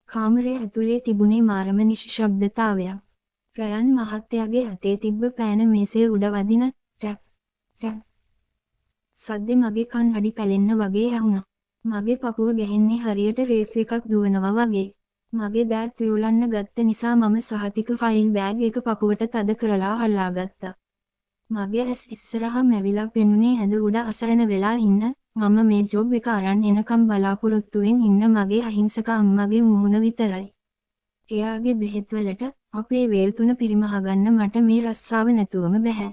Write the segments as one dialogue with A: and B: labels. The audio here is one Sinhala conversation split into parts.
A: කාමරය ඇතුලේ තිබුණේ මාරම නිශ්ශබ්දතාවයක්. රයන් මහත්තයාගේ අතේ තිබ්බ පෑන මේසේ උඩ වදින ටැප් ටැප් සද්දෙ මගේ කන් අඩි පැලෙන්න වගේ ඇහුණා. මගේ පපුව ගැහෙන්නේ හරියට රේස් එකක් දුවනවා වගේ. මගේ දෑත් විවුලන්න ගත්ත නිසා මම සහතික ෆයිල් බෑග් එක පපුවට තද කරලා අල්ලාගත්තා. මගේ ඇස් ඉස්සරහා මැවිලා පෙනුනේ ඇඳ උඩ අසරණ වෙලා ඉන්න මම මේ ජොබ් එක අරන් එනකම් බලාපොරොත්තුවෙන් ඉන්න මගේ අහිංසක අම්මගේ මුහුණ විතරයි. එයාගේ බෙහෙත් වලට අපේ වේල් තුන පිරිමහගන්න මට මේ රස්සාව නැතුවම බැහැ.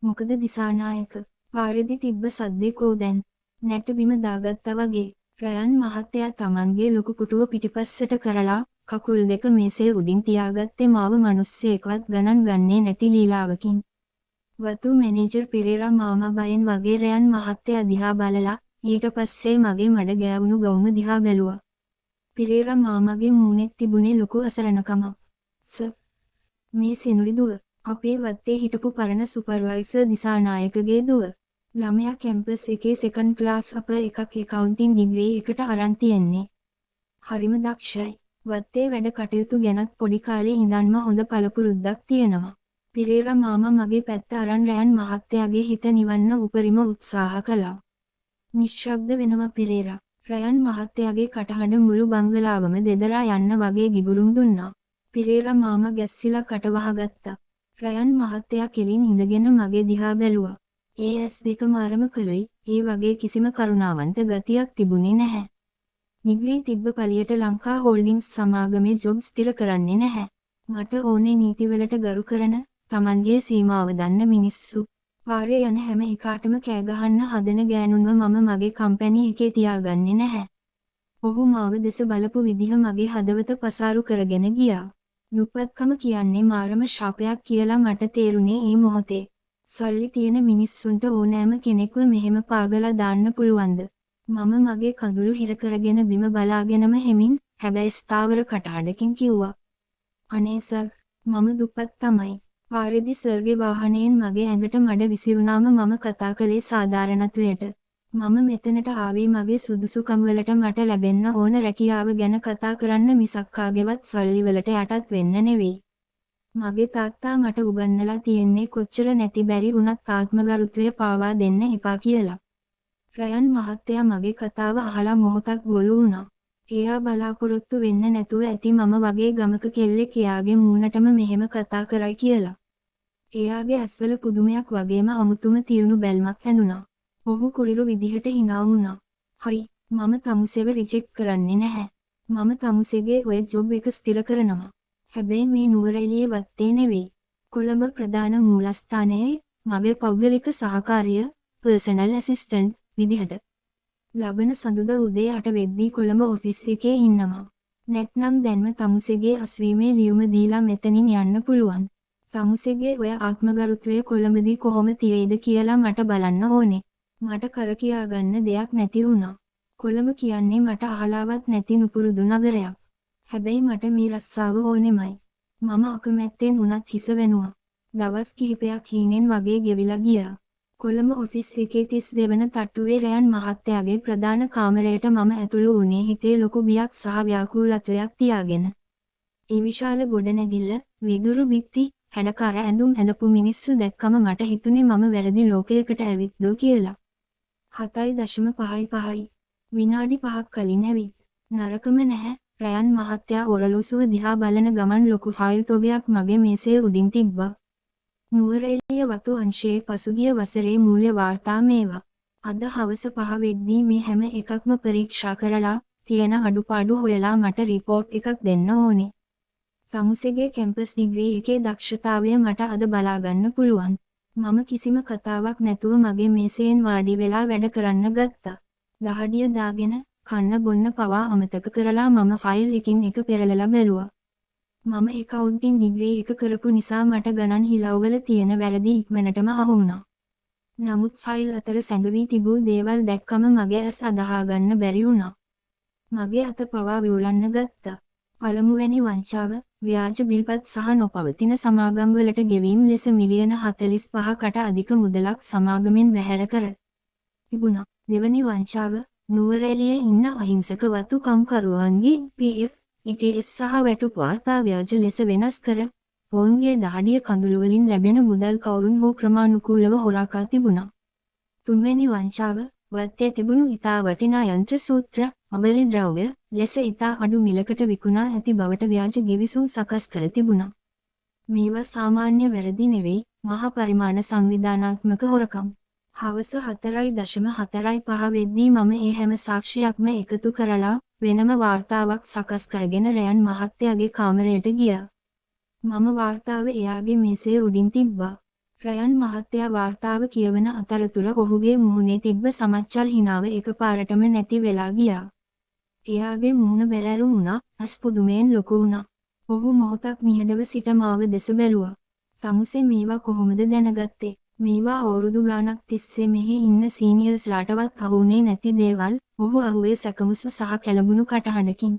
A: මොකද දිසානායක පාරේදී තිබ්බ සද්දේ කෝ දැන් නැට බිම දාගත්තා වගේ. රයන් මහත්තයා Tamanගේ ලොකු පුටුව පිටිපස්සට කරලා කකුල් දෙක මේසේ උඩින් තියාගත්තේ මාව මිනිස්සෙක්වත් ගණන් ගන්නේ නැති ලීලාවකින්. වතු මැනේජර් පෙරේරා මාමා බයෙන් වගේ රයන් මහත්තයා දිහා බලලා ඊට පස්සේ මගේ මඩ ගෑවුණු ගවුම දිහා බැලුවා. පෙරේරා මාමාගේ මූණේ තිබුණේ ලොකු අසරණකමක්. මේ සිනුරි දුව අපේ වත්තේ හිටපු පරණ සුපර්වයිසර් දිසානායකගේ දුව. ළමයා කැම්පස් එකේ සෙකන්ඩ් ක්ලාස් අප එකක් ඇකවුන්ටින් ඩිග්‍රී එකට අරන් තියෙන්නේ. හරිම දක්ෂයි. වත්තේ වැඩ කටයුතු ගැනත් පොඩි කාලේ ඉඳන්ම හොඳ පළපුරුද්දක් තියෙනවා. පෙරේරා මාමා මගේ පැත්ත අරන් රයන් මහත්තයාගේ හිත නිවන්න උපරිම උත්සාහ කළා. නිශ්ශබ්ද වෙනවා පෙරේරා. රයන් මහත්තයාගේ කටහඬ මුළු බංගලාවම දෙදරා යන්න වගේ ගිගුරුම් දුන්නා. පෙරේරා මාමා ගැස්සිලා කට වහගත්තා. රයන් මහත්තයා කෙලින් ඉඳගෙන මගේ දිහා බැලුවා. ඒ ඇස් දෙක මාරම කළුයි. ඒ වගේ කිසිම කරුණාවන්ත ගතියක් තිබුණේ නැහැ. නිග්‍රී තිබ්බ පළියට ලංකා හෝල්ඩින්ග්ස් සමාගමේ ජොබ් ස්ථිර කරන්නේ නැහැ. මට ඕනේ නීතිවලට ගරු කරන, Tamanගේ සීමාව දන්න මිනිස්සු. වාරේ යන හැම එකාටම කෑ ගහන්න හදන ගෑනුන්ව මම මගේ කම්පැනි එකේ තියාගන්නේ නැහැ. ඔහු මාව දෙස බලපු විදිහ මගේ හදවත පසාරු කරගෙන ගියා. දුප්පත්කම කියන්නේ මාරම ශාපයක් කියලා මට තේරුණේ ඒ මොහොතේ. සල්ලි තියෙන මිනිස්සුන්ට ඕනෑම කෙනෙක්ව මෙහෙම පාගලා දාන්න පුළුවන්ද? මම මගේ කඳුළු හිර කරගෙන බිම බලාගෙනම හෙමින් හැබැයි ස්ථාවර කටහඬකින් කිව්වා. අනේ සර්, මම දුප්පත් තමයි. පාරේදී සර්ගේ වාහනයෙන් මගේ ඇඟට මඩ විසිරුණාම මම කතා කළේ සාධාරණත්වයට. මම මෙතනට ආවේ මගේ සුදුසුකම් වලට මට ලැබෙන්න ඕන රැකියාව ගැන කතා කරන්න මිසක් කාගේවත් සල්ලි වලට යටත් වෙන්න නෙවෙයි. මගේ තාත්තා මට උගන්වලා තියෙන්නේ කොච්චර නැති බැරි වුණත් ආත්මගරුත්වය පාවා දෙන්න එපා කියලා. රයන් මහත්තයා මගේ කතාව අහලා මොහොතක් ගොළු වුණා. එයා බලාපොරොත්තු වෙන්න නැතුව ඇති මම වගේ ගමක කෙල්ලෙක් එයාගේ මූණටම මෙහෙම කතා කරයි කියලා. එයාගේ ඇස්වල පුදුමයක් වගේම අමුතුම තියුණු බැල්මක් ඇඳුණා. ඔහු කුරිරු විදිහට hina වුණා. හරි, මම තමුසෙව රිජෙක්ට් කරන්නේ නැහැ. මම තමුසෙගේ ඔය ජොබ් එක ස්ථිර කරනවා. හැබැයි මේ නුවරඑළියේ වත්තේ නෙවෙයි. කොළඹ ප්‍රධාන මූලස්ථානයේ මගේ පෞද්ගලික සහකාරිය, පර්සනල් ඇසිස්ටන්ට් විදිහට. ලබන සඳුදා උදේ 8 වෙද්දී කොළඹ ඔෆිස් එකේ ඉන්නවා. නැත්නම් දැන්ම තමුසෙගේ අස්වීමේ ලියුම දීලා මෙතනින් යන්න පුළුවන්. තමුසෙගේ ඔය ආත්මගරුත්වය කොළඹදී කොහොම තියෙයිද කියලා මට බලන්න ඕනේ. මට කර කියා ගන්න දෙයක් නැති වුණා. කොළඹ කියන්නේ මට අහලාවත් නැති නුපුරුදු නගරයක්. හැබැයි මට මේ රස්සාව ඕනෙමයි. මම අකමැත්තෙන් වුණත් හිස වෙනුවා. දවස් කිහිපයක් හීනෙන් වගේ ගෙවිලා ගියා. කොළඹ ඔෆිස් එකේ 32 වන තට්ටුවේ රයන් මහත්තයාගේ ප්‍රධාන කාමරයට මම ඇතුළු වුණේ හිතේ ලොකු බියක් සහ ව්‍යාකූලත්වයක් තියාගෙන. ඒ විශාල ගොඩනැගිල්ල, විදුරු බිත්ති, හැඩකාර ඇඳුම් ඇඳපු මිනිස්සු දැක්කම මට හිතුනේ මම වැරදි ලෝකයකට ඇවිත්දෝ කියලා. 7.55යි. විනාඩි 5ක් කලින් ඇවිත්. නරකම නැහැ. රයන් මහත්තයා ඔරලෝසුව දිහා බලන ගමන් ලොකු ෆයිල් තොගයක් මගේ මේසේ උඩින් තිබ්බා. නුවරඑළිය වතු අංශයේ පසුගිය වසරේ මූල්‍ය වාර්තා මේවා. අද හවස 5 වෙද්දී මේ හැම එකක්ම පරීක්ෂා කරලා තියෙන අඩුපාඩු හොයලා මට රිපෝට් එකක් දෙන්න ඕනේ. තමුසෙගේ කැම්පස් ඩිග්‍රී එකේ දක්ෂතාවය මට අද බලා ගන්න පුළුවන්. මම කිසිම කතාවක් නැතුව මගේ මේසයෙන් වාඩි වෙලා වැඩ කරන්න ගත්තා. දහඩිය දාගෙන කන්න බොන්න පවා අමතක කරලා මම ෆයිල් එකින් එක පෙරලලා බැලුවා. මම ඇකවුන්ටින් ඩිග්‍රී එක කරපු නිසා මට ගණන් හිලව්වල තියෙන වැරදි ඉක්මනටම අහු වුණා. නමුත් ෆයිල් අතර සැඟවී තිබූ දේවල් දැක්කම මගේ ඇස් අදහා ගන්න බැරි වුණා. මගේ අත පවා විවුලන්න ගත්තා. පළමුවැනි වංචාව, ව්‍යාජ බිල්පත් සහ නොපවතින සමාගම් වලට ගෙවීම් ලෙස මිලියන 45කට අධික මුදලක් සමාගමෙන් වැහැර කර තිබුණා. දෙවැනි වංචාව, නුවරඑළියේ ඉන්න අහිංසක වතු කම්කරුවන්ගේ PF ETS සහ වැටුප් වාර්තා ව්‍යාජ ලෙස වෙනස් කර ඔවුන්ගේ දහඩිය කඳුළු වලින් ලැබෙන මුදල් කවුරුන් හෝ ක්‍රමානුකූලව හොරා කා තිබුණා. තුන්වැනි වංචාව වත්තේ තිබුණු ඉතා වටිනා යන්ත්‍ර සූත්‍ර අබලි ද්‍රව්‍ය ලෙස ඉතා අඩු මිලකට විකුණා ඇති බවට ව්‍යාජ ගිවිසුම් සකස් කර තිබුණා. මේවා සාමාන්‍ය වැරදි නෙවෙයි මහා පරිමාණ සංවිධානාත්මක හොරකම්. හවස 4:45 වෙද්දී මම ඒ හැම සාක්ෂියක්ම එකතු කරලා වෙනම වාර්තාවක් සකස් කරගෙන රයන් මහත්තයාගේ කාමරයට ගියා. මම වාර්තාව එයාගේ මේසේ උඩින් තිබ්බා. රයන් මහත්තයා වාර්තාව කියවන අතරතුර ඔහුගේ මුහුණේ තිබ්බ සමච්චල් හිනාව එකපාරටම නැති වෙලා ගියා. එයාගේ මුහුණ බැලෑරුම් වුණා, ඇස් පුදුමයෙන් ලොකු වුණා. ඔහු මොහොතක් නිහඬව සිට මාව දෙස බැලුවා. "තමුසේ මේවා කොහොමද දැනගත්තේ? මේවා අවුරුදු ගාණක් තිස්සේ මෙහි ඉන්න සීනියර්ස්ලාටවත් අහුුනේ නැති දේවල්." ඔහු අහුවේ සැකමුසු සහ කැළඹුණු කටහඬකින්.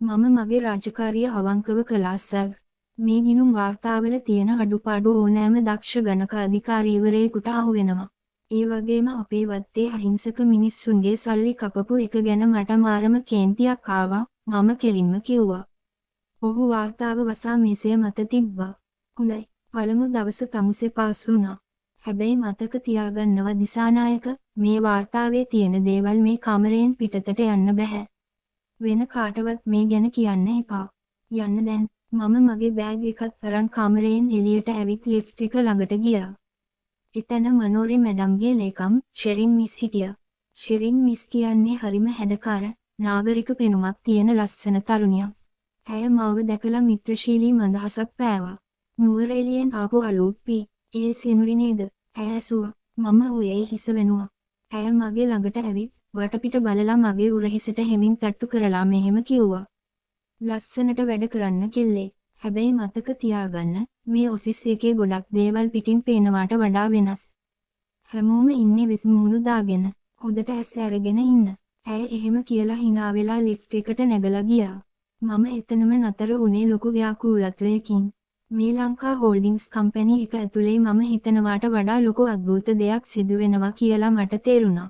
A: "මම මගේ රාජකාරිය අවංකව කළා සර්. මේ ගිණුම් වාර්තාවල තියෙන අඩුපාඩු ඕනෑම දක්ෂ ගණක අධිකාරීවරයෙකුට අහුවෙනවා. ඒ වගේම අපේ වත්තේ අහිංසක මිනිස්සුන්ගේ සල්ලි කපපු එක ගැන මට මාරම කේන්තියක් ආවා." මම කෙලින්ම කිව්වා. ඔහු වාර්තාව වසා මේසය මත තිබ්බා. "හොඳයි. පළමු දවස තමුසේ පාස් වුණා. හැබැයි මතක තියාගන්නවා දිසානායක, මේ වාර්තාවේ තියෙන දේවල් මේ කාමරයෙන් පිටතට යන්න බෑ. වෙන කාටවත් මේ ගැන කියන්න එපා. යන්න දැන්." මම මගේ බෑග් එකත් අරන් කාමරයෙන් එළියට ඇවිත් ලිෆ්ට් එක ළඟට ගියා. එතන මනෝරි මැඩම්ගේ ලේකම් ෂෙරින් මිස් හිටියා. ෂෙරින් මිස් කියන්නේ හරිම හැඩකාර, නාගරික පෙනුමක් තියෙන ලස්සන තරුණියක්. ඇය මාව දැකලා මිත්‍රශීලී මඳහසක් පෑවා. "නුවරඑළියෙන් ආපු අලුප්පි, ඒ සිනුරි නේද?" ඇය ඇසුවා. මම උයේ හිස වෙනුවා. ඇය මගේ ළඟට ඇවිත් වටපිට බලලා මගේ උරහිසට හෙමින් තට්ටු කරලා මෙහෙම කිව්වා. "ලස්සනට වැඩ කරන්න කිල්ලේ. හැබැයි මතක තියාගන්න, මේ ඔෆිස් එකේ ගොඩක් දේවල් පිටින් පේනවාට වඩා වෙනස්. හැමෝම ඉන්නේ වෙස් මුහුණු දාගෙන. හොඳට ඇස් අරගෙන ඉන්න." ඇය එහෙම කියලා hina වෙලා ලිෆ්ට් එකට නැගලා ගියා. මම එතනම නතර වුණේ ලොකු ව්‍යාකූලත්වයකින්. මේ ලංකා හෝල්ඩින්ග්ස් කම්පැනි එක ඇතුලේ මම හිතනවාට වඩා ලොකු අద్භූත දෙයක් සිදු වෙනවා කියලා මට තේරුණා.